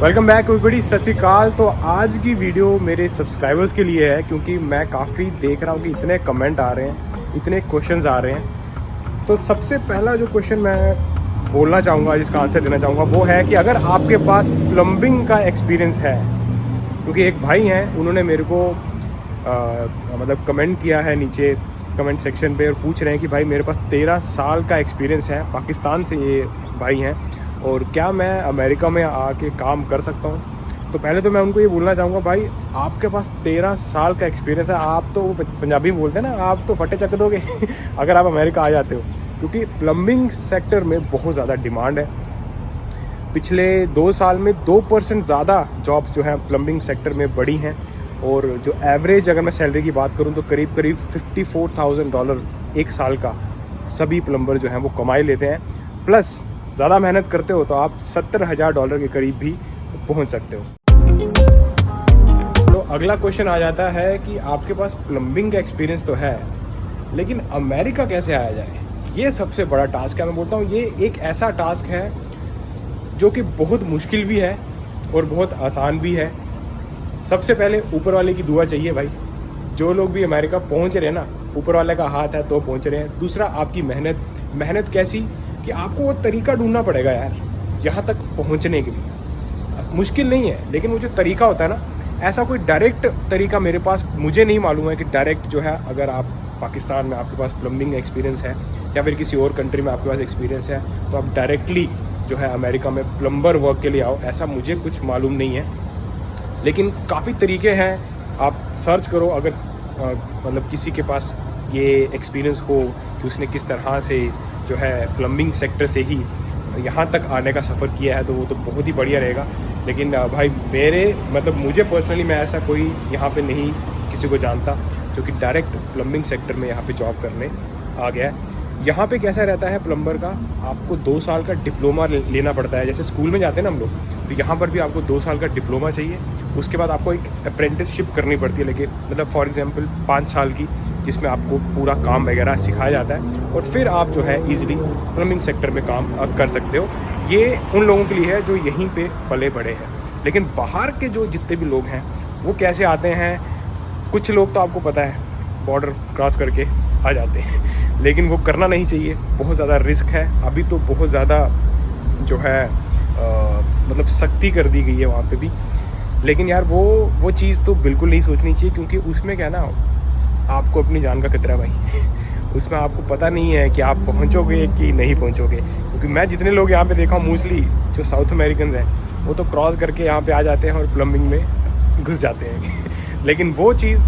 Welcome back everybody, सत श्री अकाल। तो आज की वीडियो मेरे सब्सक्राइबर्स के लिए है क्योंकि मैं काफ़ी देख रहा हूँ कि इतने कमेंट आ रहे हैं, इतने क्वेश्चंस आ रहे हैं। तो सबसे पहला जो क्वेश्चन मैं बोलना चाहूँगा, जिसका आंसर देना चाहूँगा, वो है कि अगर आपके पास प्लम्बिंग का एक्सपीरियंस है, क्योंकि एक भाई हैं उन्होंने मेरे को मतलब कमेंट किया है नीचे कमेंट सेक्शन पे और पूछ रहे हैं कि भाई मेरे पास 13 साल का एक्सपीरियंस है, पाकिस्तान से ये भाई हैं, और क्या मैं अमेरिका में आके काम कर सकता हूँ। तो पहले तो मैं उनको ये बोलना चाहूँगा, भाई आपके पास 13 साल का एक्सपीरियंस है, आप तो पंजाबी में बोलते हैं ना, आप तो फटे चक दोगे अगर आप अमेरिका आ जाते हो, क्योंकि प्लम्बिंग सेक्टर में बहुत ज़्यादा डिमांड है। पिछले 2 साल में 2% ज़्यादा जॉब्स जो हैं प्लम्बिंग सेक्टर में बढ़ी हैं, और जो एवरेज अगर मैं सैलरी की बात करूं तो करीब $54,000 एक साल का सभी प्लम्बर जो हैं वो कमाई लेते हैं। प्लस ज़्यादा मेहनत करते हो तो आप $70,000 के करीब भी पहुंच सकते हो। तो अगला क्वेश्चन आ जाता है कि आपके पास प्लम्बिंग का एक्सपीरियंस तो है, लेकिन अमेरिका कैसे आया जाए। ये सबसे बड़ा टास्क है। मैं बोलता हूँ ये एक ऐसा टास्क है जो कि बहुत मुश्किल भी है और बहुत आसान भी है। सबसे पहले ऊपर वाले की दुआ चाहिए भाई। जो लोग भी अमेरिका पहुंच रहे हैं ना, ऊपर वाले का हाथ है तो पहुंच रहे हैं। दूसरा, आपकी मेहनत कैसी कि आपको वो तरीका ढूंढना पड़ेगा यार यहाँ तक पहुंचने के लिए। मुश्किल नहीं है, लेकिन वो जो तरीका होता है ना, ऐसा कोई डायरेक्ट तरीका मेरे पास मुझे नहीं मालूम है कि डायरेक्ट जो है, अगर आप पाकिस्तान में आपके पास प्लम्बिंग एक्सपीरियंस है या फिर किसी और कंट्री में आपके पास एक्सपीरियंस है तो आप डायरेक्टली जो है अमेरिका में प्लम्बर वर्क के लिए आओ, ऐसा मुझे कुछ मालूम नहीं है। लेकिन काफ़ी तरीके हैं, आप सर्च करो। अगर मतलब किसी के पास ये एक्सपीरियंस हो कि उसने किस तरह से जो है प्लम्बिंग सेक्टर से ही यहाँ तक आने का सफ़र किया है, तो वो तो बहुत ही बढ़िया रहेगा। लेकिन भाई मुझे पर्सनली, मैं ऐसा कोई यहाँ पे नहीं किसी को जानता जो कि डायरेक्ट प्लम्बिंग सेक्टर में यहाँ पे जॉब करने आ गया है। यहाँ पे कैसा रहता है प्लम्बर का, आपको 2 साल का डिप्लोमा लेना पड़ता है। जैसे स्कूल में जाते हैं ना हम लोग, तो यहाँ पर भी आपको 2 साल का डिप्लोमा चाहिए। उसके बाद आपको एक अप्रेंटिसशिप करनी पड़ती है, लेकिन मतलब फॉर एग्जांपल 5 साल की, जिसमें आपको पूरा काम वगैरह सिखाया जाता है, और फिर आप जो है ईजिली प्लम्बिंग सेक्टर में काम कर सकते हो। ये उन लोगों के लिए है जो यहीं पे पले बड़े हैं। लेकिन बाहर के जो जितने भी लोग हैं वो कैसे आते हैं, कुछ लोग तो आपको पता है बॉर्डर क्रॉस करके आ जाते हैं, लेकिन वो करना नहीं चाहिए, बहुत ज़्यादा रिस्क है। अभी तो बहुत ज़्यादा जो है मतलब सख्ती कर दी गई है वहाँ पे भी, लेकिन यार वो चीज़ तो बिल्कुल नहीं सोचनी चाहिए, क्योंकि उसमें क्या है ना, आपको अपनी जान का खतरा भाई उसमें आपको पता नहीं है कि आप पहुँचोगे कि नहीं पहुँचोगे। क्योंकि मैं जितने लोग यहाँ पे देखा हूँ, मोस्टली जो साउथ अमेरिकन हैं, वो तो क्रॉस करके यहाँ पे आ जाते हैं और प्लम्बिंग में घुस जाते हैं लेकिन वो चीज़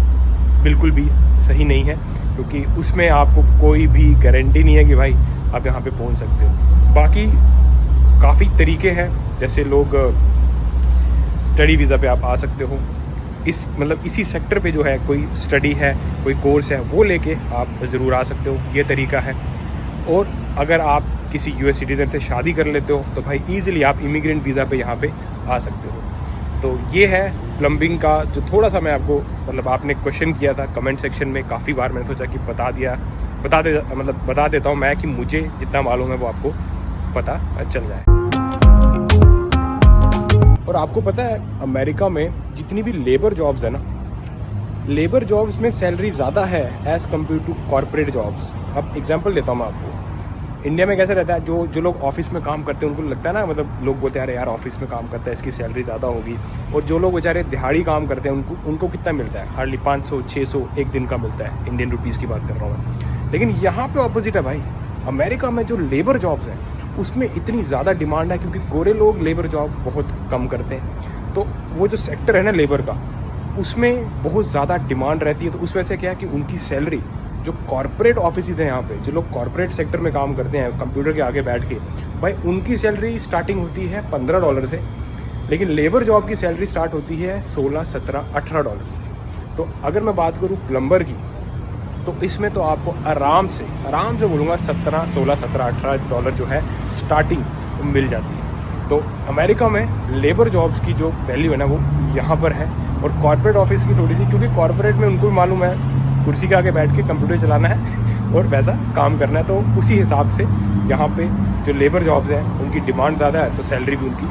बिल्कुल भी सही नहीं है, क्योंकि उसमें आपको कोई भी गारंटी नहीं है कि भाई आप यहाँ पे पहुँच सकते हो। बाकी काफ़ी तरीके हैं, जैसे लोग स्टडी वीज़ा पे आप आ सकते हो। इसी सेक्टर पे जो है कोई स्टडी है, कोई कोर्स है, वो लेके आप ज़रूर आ सकते हो, ये तरीका है। और अगर आप किसी US सिटीज़न से शादी कर लेते हो तो भाई ईज़िली आप इमिग्रेंट वीज़ा पे यहाँ पे आ सकते हो। तो ये है प्लम्बिंग का, जो थोड़ा सा मैं आपको आपने क्वेश्चन किया था कमेंट सेक्शन में, काफ़ी बार मैंने सोचा कि बता देता हूँ मैं, कि मुझे जितना मालूम है वो आपको पता चल जाए। और आपको पता है अमेरिका में जितनी भी लेबर जॉब्स है ना, लेबर जॉब्स में सैलरी ज़्यादा है as compared to corporate jobs. अब एग्जांपल देता हूँ मैं आपको। इंडिया में कैसे रहता है, जो लोग ऑफिस में काम करते हैं उनको लगता है ना, लोग बोलते हैं अरे यार ऑफिस में काम करता है इसकी सैलरी ज़्यादा होगी। और जो लोग बेचारे दिहाड़ी काम करते हैं उनको कितना मिलता है, हार्डली 500-600 एक दिन का मिलता है, इंडियन रुपीज़ की बात कर रहा हूँ मैं। लेकिन यहाँ पे ऑपोजिट है भाई। अमेरिका में जो लेबर जॉब्स हैं उसमें इतनी ज़्यादा डिमांड है, क्योंकि गोरे लोग लेबर जॉब बहुत कम करते हैं। तो वो जो सेक्टर है ना लेबर का, उसमें बहुत ज़्यादा डिमांड रहती है। तो उस वजह से क्या है कि उनकी सैलरी, जो कॉर्पोरेट ऑफिसेज हैं यहाँ पे, जो लोग कॉर्पोरेट सेक्टर में काम करते हैं कंप्यूटर के आगे बैठ के, भाई उनकी सैलरी स्टार्टिंग होती है $15 से, लेकिन लेबर जॉब की सैलरी स्टार्ट होती है $16, $17, $18 से। तो अगर मैं बात करूँ प्लम्बर की, तो इसमें तो आपको आराम से बोलूँगा $16, $17, $18 जो है स्टार्टिंग मिल जाती है। तो अमेरिका में लेबर जॉब्स की जो वैल्यू है ना, वो यहाँ पर है। और कॉर्पोरेट ऑफिस की थोड़ी सी, क्योंकि कॉर्पोरेट में उनको भी मालूम है कुर्सी के आगे बैठ के कंप्यूटर चलाना है और वैसा काम करना है, तो उसी हिसाब से यहाँ पे जो लेबर जॉब्स हैं उनकी डिमांड ज़्यादा है, तो सैलरी भी उनकी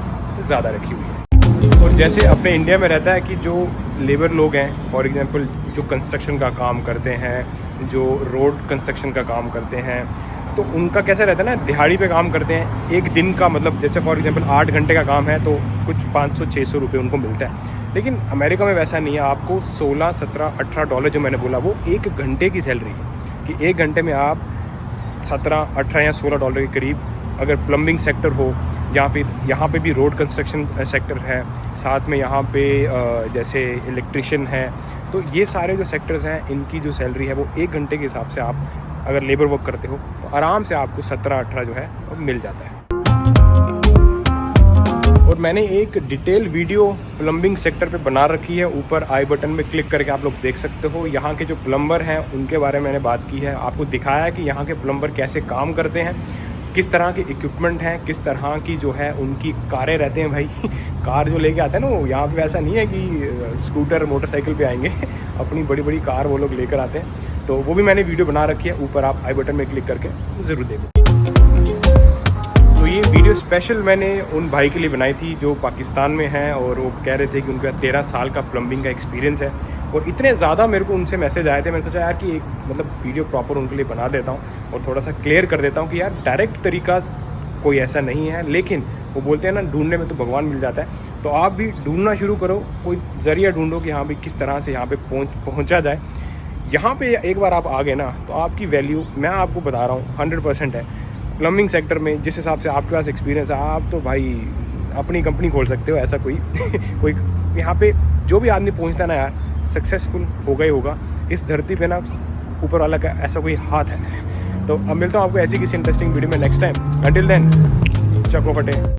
ज़्यादा रखी हुई है। और जैसे अपने इंडिया में रहता है कि जो लेबर लोग हैं, फॉर एग्जांपल जो कंस्ट्रक्शन का काम करते हैं, जो रोड कंस्ट्रक्शन का काम करते हैं, तो उनका कैसा रहता है ना, दिहाड़ी पे काम करते हैं। एक दिन का मतलब जैसे फॉर एग्जांपल 8 घंटे का काम है तो कुछ 500-600 रुपये उनको मिलता है। लेकिन अमेरिका में वैसा नहीं है, आपको 16, 17, 18 डॉलर जो मैंने बोला वो एक घंटे की सैलरी है कि एक घंटे में आप 17, 18 या 16 डॉलर के करीब, अगर प्लम्बिंग सेक्टर हो या फिर यहाँ पे भी रोड कंस्ट्रक्शन सेक्टर है, साथ में यहाँ पे जैसे इलेक्ट्रिशियन है, तो ये सारे जो सेक्टर्स हैं इनकी जो सैलरी है वो एक घंटे के हिसाब से आप अगर लेबर वर्क करते हो तो आराम से आपको 17-18 जो है वो मिल जाता है। और मैंने एक डिटेल वीडियो प्लम्बिंग सेक्टर पे बना रखी है, ऊपर आई बटन में क्लिक करके आप लोग देख सकते हो। यहाँ के जो प्लम्बर हैं उनके बारे में मैंने बात की है, आपको दिखाया है कि यहाँ के प्लम्बर कैसे काम करते हैं, किस तरह के इक्विपमेंट हैं, किस तरह की जो है उनकी कारें रहते हैं। भाई कार जो लेके आते हैं ना, वो यहाँ पे वैसा नहीं है कि स्कूटर मोटरसाइकिल पे आएंगे अपनी बड़ी बड़ी कार वो लोग लेकर आते हैं। तो वो भी मैंने वीडियो बना रखी है, ऊपर आप आई बटन में क्लिक करके ज़रूर देखो। तो ये वीडियो स्पेशल मैंने उन भाई के लिए बनाई थी जो पाकिस्तान में हैं और वो कह रहे थे कि उनका 13 साल का प्लम्बिंग का एक्सपीरियंस है। और इतने ज़्यादा मेरे को उनसे मैसेज आए थे, मैंने सोचा यार कि एक मतलब वीडियो प्रॉपर उनके लिए बना देता हूँ और थोड़ा सा क्लियर कर देता हूँ कि यार डायरेक्ट तरीका कोई ऐसा नहीं है, लेकिन वो बोलते हैं ना ढूंढने में तो भगवान मिल जाता है। तो आप भी ढूंढना शुरू करो, कोई ज़रिया ढूंढो कि हाँ भी किस तरह से यहाँ पे पहुँचा जाए। यहाँ पे एक बार आप आ गए ना तो आपकी वैल्यू, मैं आपको बता रहा हूँ 100% है। प्लम्बिंग सेक्टर में जिस हिसाब से आपके पास एक्सपीरियंस है, आप तो भाई अपनी कंपनी खोल सकते हो। ऐसा कोई कोई यहाँ पे जो भी आदमी पहुँचता है ना यार, सक्सेसफुल होगा ही होगा। इस धरती पे ना ऊपर वाला का ऐसा कोई हाथ है। तो अब मिलता हूँ आपको ऐसी किसी इंटरेस्टिंग वीडियो में नेक्स्ट टाइम। अंटिल देन, चको फटे।